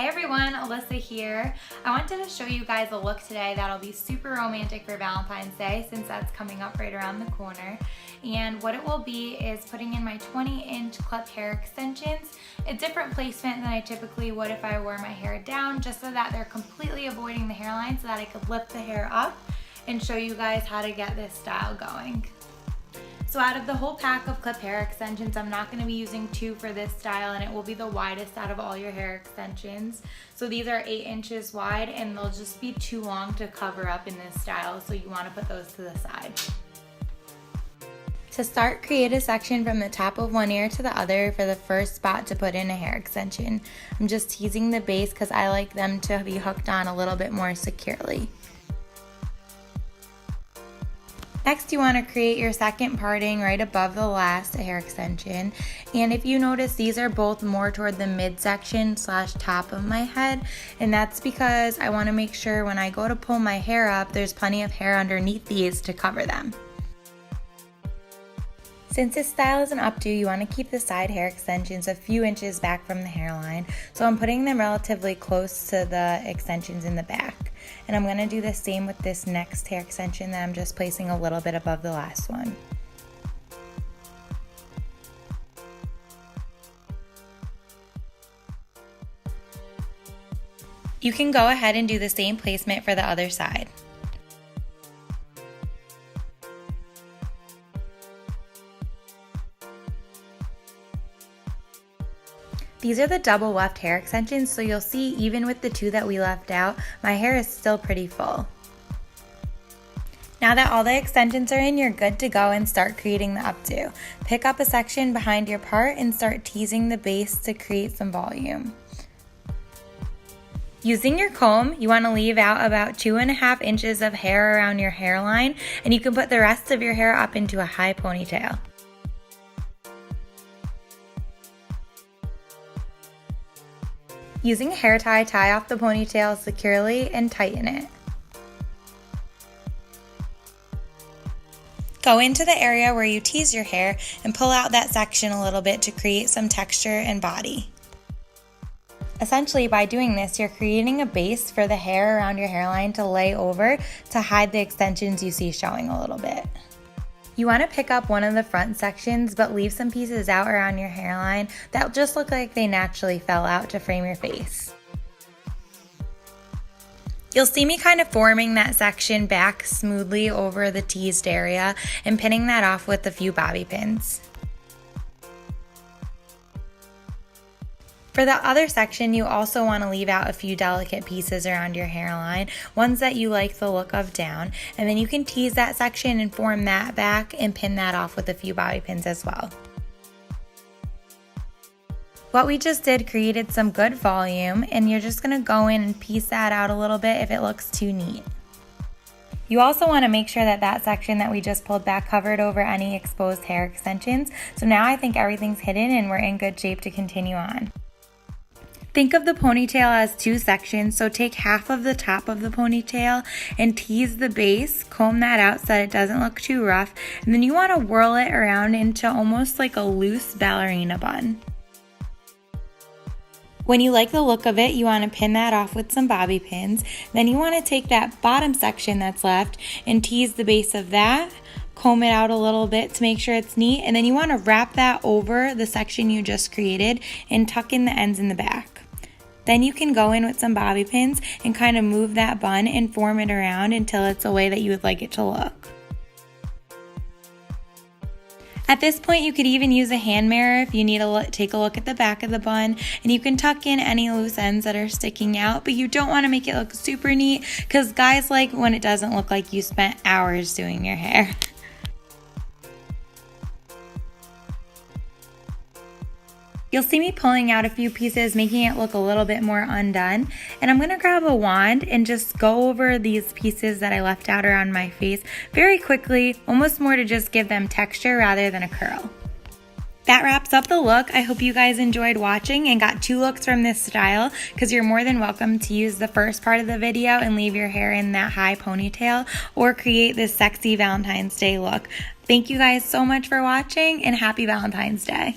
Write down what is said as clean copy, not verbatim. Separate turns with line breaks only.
Hey everyone, Alyssa here. I wanted to show you guys a look today that'll be super romantic for Valentine's Day since that's coming up right around the corner. And what it will be is putting in my 20-inch clip hair extensions, a different placement than I typically would if I wore my hair down, just so that they're completely avoiding the hairline so that I could lift the hair up and show you guys how to get this style going. So out of the whole pack of clip hair extensions, I'm not going to be using 2 for this style, and it will be the widest out of all your hair extensions. So these are 8 inches wide and they'll just be too long to cover up in this style, so you want to put those to the side. To start, create a section from the top of one ear to the other for the first spot to put in a hair extension. I'm just teasing the base because I like them to be hooked on a little bit more securely. Next, you want to create your second parting right above the last hair extension. And if you notice, these are both more toward the midsection / top of my head. And that's because I want to make sure when I go to pull my hair up, there's plenty of hair underneath these to cover them. Since this style is an updo, you want to keep the side hair extensions a few inches back from the hairline. So I'm putting them relatively close to the extensions in the back. And I'm going to do the same with this next hair extension that I'm just placing a little bit above the last one. You can go ahead and do the same placement for the other side. These are the double weft hair extensions, so you'll see even with the 2 that we left out, my hair is still pretty full. Now that all the extensions are in, you're good to go and start creating the updo. Pick up a section behind your part and start teasing the base to create some volume. Using your comb, you want to leave out about 2.5 inches of hair around your hairline, and you can put the rest of your hair up into a high ponytail. Using a hair tie, tie off the ponytail securely and tighten it. Go into the area where you tease your hair and pull out that section a little bit to create some texture and body. Essentially, by doing this, you're creating a base for the hair around your hairline to lay over to hide the extensions you see showing a little bit. You want to pick up one of the front sections, but leave some pieces out around your hairline that'll just look like they naturally fell out to frame your face. You'll see me kind of forming that section back smoothly over the teased area and pinning that off with a few bobby pins. For the other section, you also want to leave out a few delicate pieces around your hairline, ones that you like the look of down, and then you can tease that section and form that back and pin that off with a few bobby pins as well. What we just did created some good volume, and you're just going to go in and piece that out a little bit if it looks too neat. You also want to make sure that that section that we just pulled back covered over any exposed hair extensions, so now I think everything's hidden and we're in good shape to continue on. Think of the ponytail as 2 sections, so take half of the top of the ponytail and tease the base, comb that out so that it doesn't look too rough, and then you want to whirl it around into almost like a loose ballerina bun. When you like the look of it, you want to pin that off with some bobby pins. Then you want to take that bottom section that's left and tease the base of that, comb it out a little bit to make sure it's neat, and then you want to wrap that over the section you just created and tuck in the ends in the back. Then you can go in with some bobby pins and kind of move that bun and form it around until it's the way that you would like it to look. At this point, you could even use a hand mirror if you need to take a look at the back of the bun, and you can tuck in any loose ends that are sticking out, but you don't want to make it look super neat because guys like when it doesn't look like you spent hours doing your hair. You'll see me pulling out a few pieces, making it look a little bit more undone. And I'm going to grab a wand and just go over these pieces that I left out around my face very quickly, almost more to just give them texture rather than a curl. That wraps up the look. I hope you guys enjoyed watching and got 2 looks from this style, because you're more than welcome to use the first part of the video and leave your hair in that high ponytail or create this sexy Valentine's Day look. Thank you guys so much for watching and happy Valentine's Day.